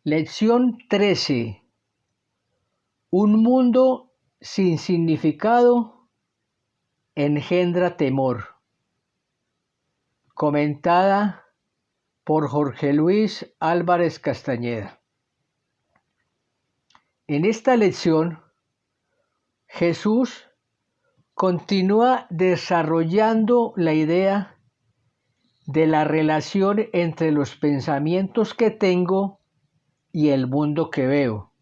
Lección 13. Un mundo sin significado engendra temor. Comentada por Jorge Luis Álvarez Castañeda. En esta lección, Jesús continúa desarrollando la idea de la relación entre los pensamientos que tengo y el mundo que veo.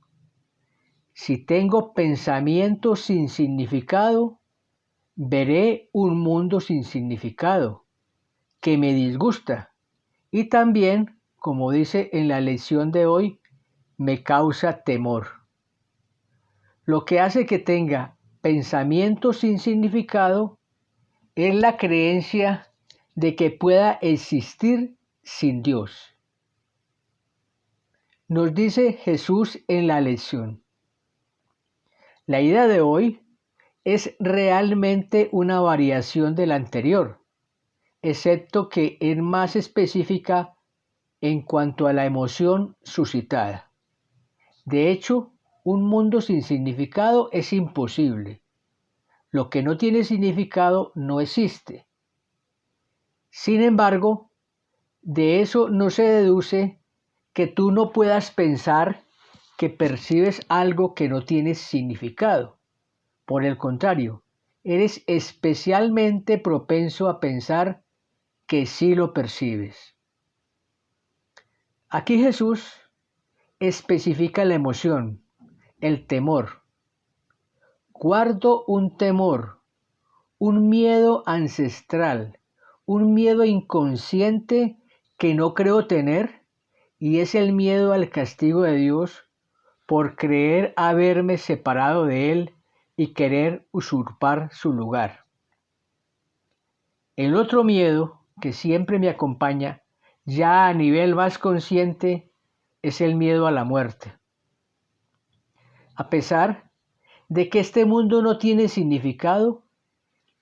Si tengo pensamientos sin significado, veré un mundo sin significado que me disgusta y también, como dice en la lección de hoy, me causa temor. Lo que hace que tenga pensamientos sin significado es la creencia de que pueda existir sin Dios. Nos dice Jesús en la lección. La idea de hoy es realmente una variación de la anterior, excepto que es más específica en cuanto a la emoción suscitada. De hecho, un mundo sin significado es imposible. Lo que no tiene significado no existe. Sin embargo, de eso no se deduce que tú no puedas pensar que percibes algo que no tiene significado. Por el contrario, eres especialmente propenso a pensar que sí lo percibes. Aquí Jesús especifica la emoción, el temor. Guardo un temor, un miedo ancestral, un miedo inconsciente que no creo tener, y es el miedo al castigo de Dios por creer haberme separado de Él y querer usurpar su lugar. El otro miedo que siempre me acompaña, ya a nivel más consciente, es el miedo a la muerte. A pesar de que este mundo no tiene significado,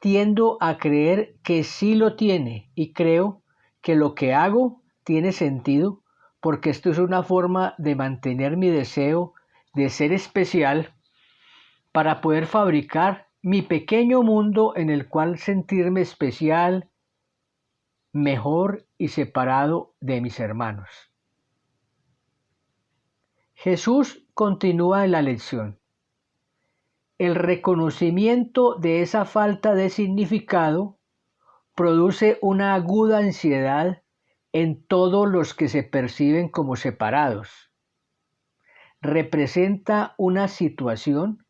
tiendo a creer que sí lo tiene y creo que lo que hago tiene sentido porque esto es una forma de mantener mi deseo de ser especial para poder fabricar mi pequeño mundo en el cual sentirme especial, mejor y separado de mis hermanos. Jesús continúa en la lección. El reconocimiento de esa falta de significado produce una aguda ansiedad en todos los que se perciben como separados. Representa una situación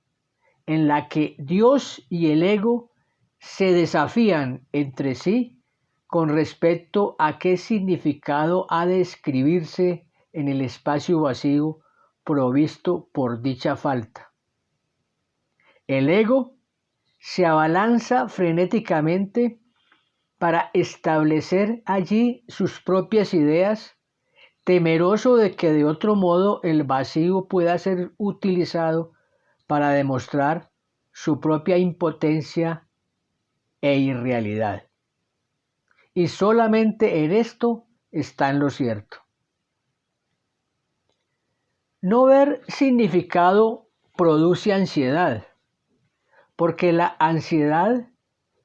en la que Dios y el ego se desafían entre sí con respecto a qué significado ha de escribirse en el espacio vacío provisto por dicha falta. El ego se abalanza frenéticamente para establecer allí sus propias ideas, temeroso de que de otro modo el vacío pueda ser utilizado para demostrar su propia impotencia e irrealidad. Y solamente en esto está en lo cierto. No ver significado produce ansiedad, porque la ansiedad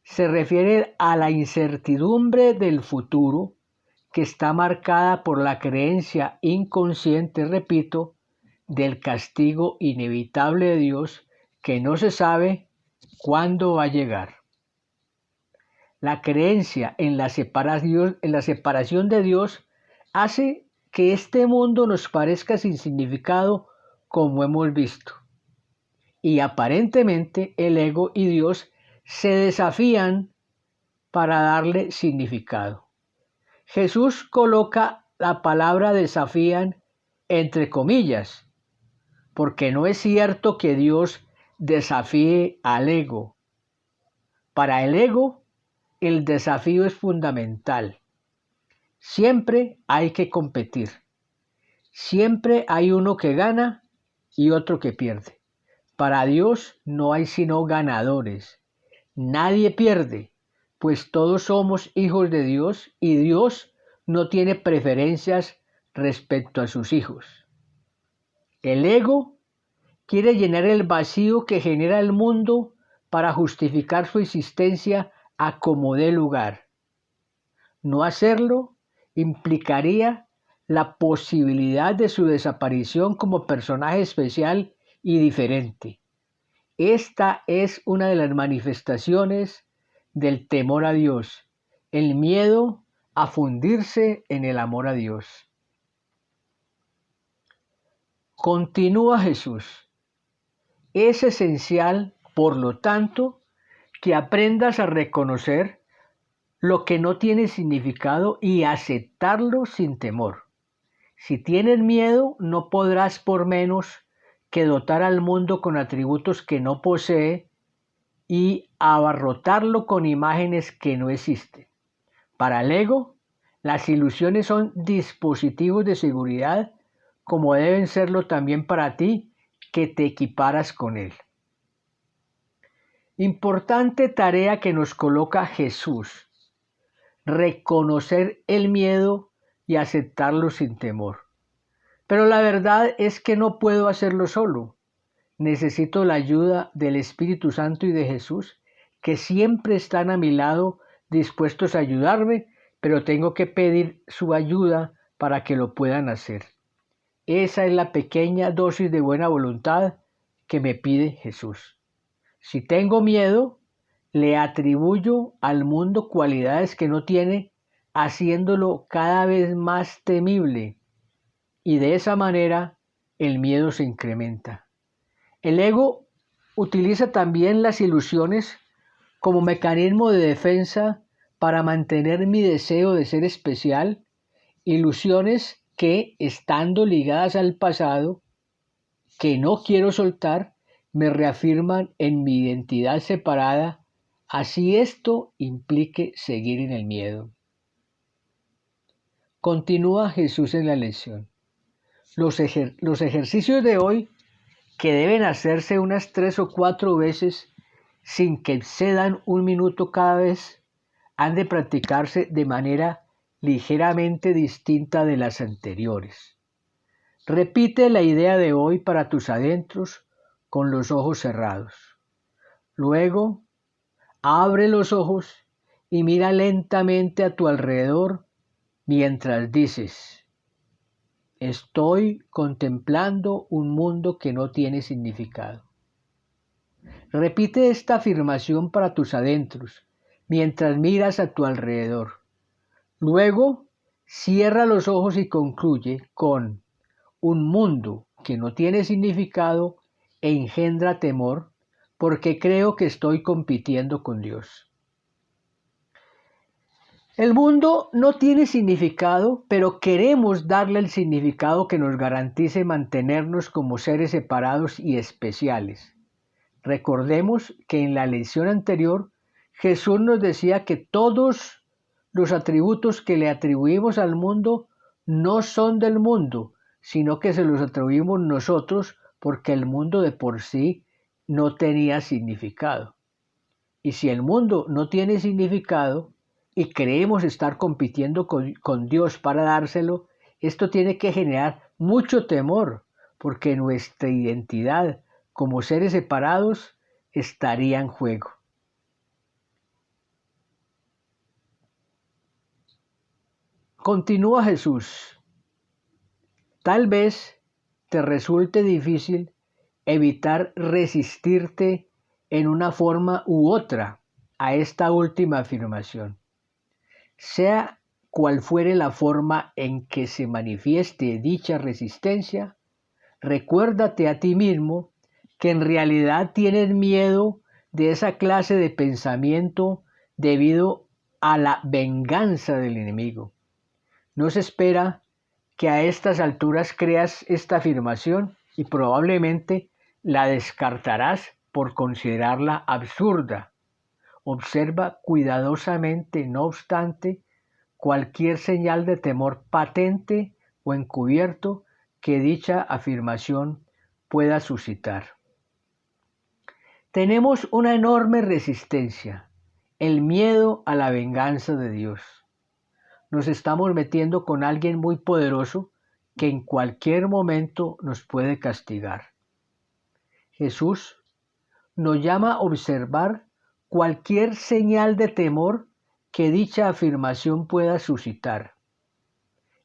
se refiere a la incertidumbre del futuro que está marcada por la creencia inconsciente, repito, del castigo inevitable de Dios que no se sabe cuándo va a llegar. La creencia en la separación de Dios hace que este mundo nos parezca sin significado, como hemos visto. Y aparentemente el ego y Dios se desafían para darle significado. Jesús coloca la palabra desafían entre comillas, porque no es cierto que Dios desafíe al ego. Para el ego, el desafío es fundamental. Siempre hay que competir. Siempre hay uno que gana y otro que pierde. Para Dios no hay sino ganadores. Nadie pierde, pues todos somos hijos de Dios y Dios no tiene preferencias respecto a sus hijos. El ego quiere llenar el vacío que genera el mundo para justificar su existencia a como dé lugar. No hacerlo implicaría la posibilidad de su desaparición como personaje especial y diferente. Esta es una de las manifestaciones del temor a Dios, el miedo a fundirse en el amor a Dios. Continúa Jesús. Es esencial, por lo tanto, que aprendas a reconocer lo que no tiene significado y aceptarlo sin temor. Si tienes miedo, no podrás por menos que dotar al mundo con atributos que no posee y abarrotarlo con imágenes que no existen. Para el ego, las ilusiones son dispositivos de seguridad, como deben serlo también para ti, que te equiparas con él. Importante tarea que nos coloca Jesús: reconocer el miedo y aceptarlo sin temor. Pero la verdad es que no puedo hacerlo solo. Necesito la ayuda del Espíritu Santo y de Jesús, que siempre están a mi lado dispuestos a ayudarme, pero tengo que pedir su ayuda para que lo puedan hacer. Esa es la pequeña dosis de buena voluntad que me pide Jesús. Si tengo miedo, le atribuyo al mundo cualidades que no tiene, haciéndolo cada vez más temible, y de esa manera el miedo se incrementa. El ego utiliza también las ilusiones como mecanismo de defensa para mantener mi deseo de ser especial, ilusiones que, estando ligadas al pasado, que no quiero soltar, me reafirman en mi identidad separada, así esto implique seguir en el miedo. Continúa Jesús en la lección. Los ejercicios de hoy, que deben hacerse unas 3 o 4 veces sin que excedan 1 minuto cada vez, han de practicarse de manera ligeramente distinta de las anteriores. Repite la idea de hoy para tus adentros con los ojos cerrados. Luego, abre los ojos y mira lentamente a tu alrededor mientras dices: estoy contemplando un mundo que no tiene significado. Repite esta afirmación para tus adentros mientras miras a tu alrededor. Luego, cierra los ojos y concluye con: un mundo que no tiene significado engendra temor, porque creo que estoy compitiendo con Dios. El mundo no tiene significado, pero queremos darle el significado que nos garantice mantenernos como seres separados y especiales. Recordemos que en la lección anterior Jesús nos decía que todos los atributos que le atribuimos al mundo no son del mundo, sino que se los atribuimos nosotros porque el mundo de por sí no tenía significado. Y si el mundo no tiene significado y creemos estar compitiendo con Dios para dárselo, esto tiene que generar mucho temor, porque nuestra identidad como seres separados estaría en juego. Continúa Jesús. Tal vez te resulte difícil evitar resistirte en una forma u otra a esta última afirmación. Sea cual fuere la forma en que se manifieste dicha resistencia, recuérdate a ti mismo que en realidad tienes miedo de esa clase de pensamiento debido a la venganza del enemigo. No se espera que a estas alturas creas esta afirmación y probablemente la descartarás por considerarla absurda. Observa cuidadosamente, no obstante, cualquier señal de temor patente o encubierto que dicha afirmación pueda suscitar. Tenemos una enorme resistencia, el miedo a la venganza de Dios. Nos estamos metiendo con alguien muy poderoso que en cualquier momento nos puede castigar. Jesús nos llama a observar cualquier señal de temor que dicha afirmación pueda suscitar.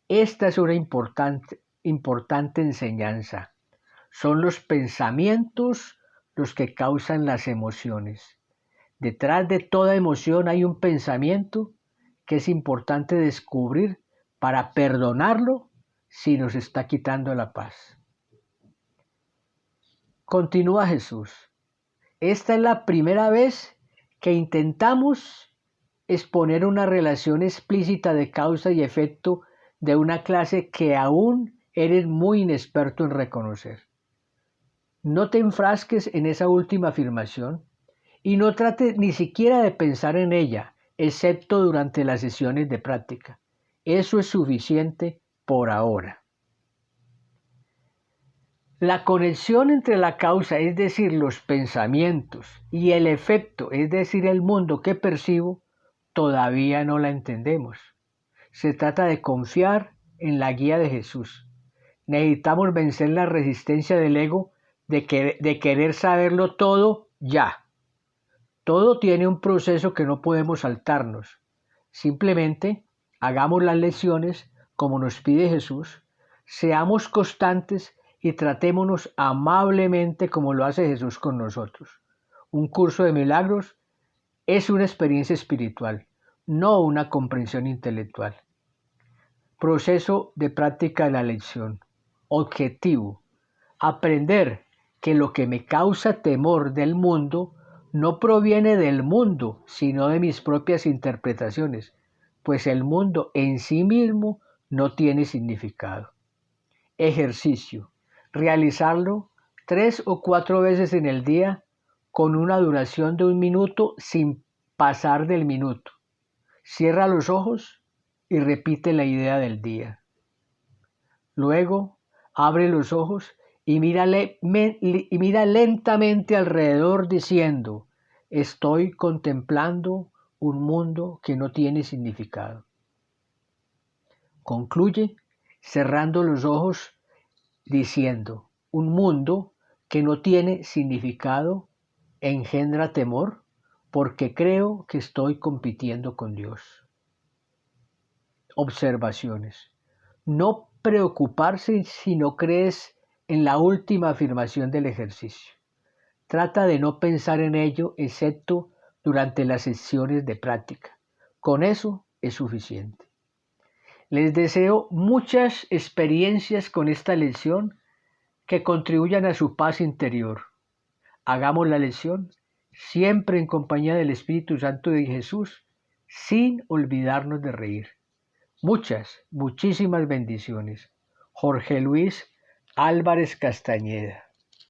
Esta es una importante enseñanza. Son los pensamientos los que causan las emociones. Detrás de toda emoción hay un pensamiento que es importante descubrir para perdonarlo si nos está quitando la paz. Continúa Jesús. Esta es la primera vez que intentamos exponer una relación explícita de causa y efecto de una clase que aún eres muy inexperto en reconocer. No te enfrasques en esa última afirmación y no trates ni siquiera de pensar en ella, excepto durante las sesiones de práctica. Eso es suficiente por ahora. La conexión entre la causa, es decir, los pensamientos, y el efecto, es decir, el mundo que percibo, todavía no la entendemos. Se trata de confiar en la guía de Jesús. Necesitamos vencer la resistencia del ego de querer saberlo todo ya. Todo tiene un proceso que no podemos saltarnos. Simplemente hagamos las lecciones como nos pide Jesús, seamos constantes y tratémonos amablemente como lo hace Jesús con nosotros. Un curso de milagros es una experiencia espiritual, no una comprensión intelectual. Proceso de práctica de la lección. Objetivo: aprender que lo que me causa temor del mundo no proviene del mundo, sino de mis propias interpretaciones, pues el mundo en sí mismo no tiene significado. Ejercicio: realizarlo 3 o 4 veces en el día con una duración de 1 minuto sin pasar del minuto. Cierra los ojos y repite la idea del día. Luego, abre los ojos y mira lentamente alrededor diciendo: estoy contemplando un mundo que no tiene significado. Concluye cerrando los ojos diciendo: un mundo que no tiene significado engendra temor porque creo que estoy compitiendo con Dios. Observaciones: no preocuparse si no crees en la última afirmación del ejercicio. Trata de no pensar en ello excepto durante las sesiones de práctica. Con eso es suficiente. Les deseo muchas experiencias con esta lección que contribuyan a su paz interior. Hagamos la lección siempre en compañía del Espíritu Santo de Jesús, sin olvidarnos de reír. Muchísimas bendiciones. Jorge Luis Álvarez Castañeda.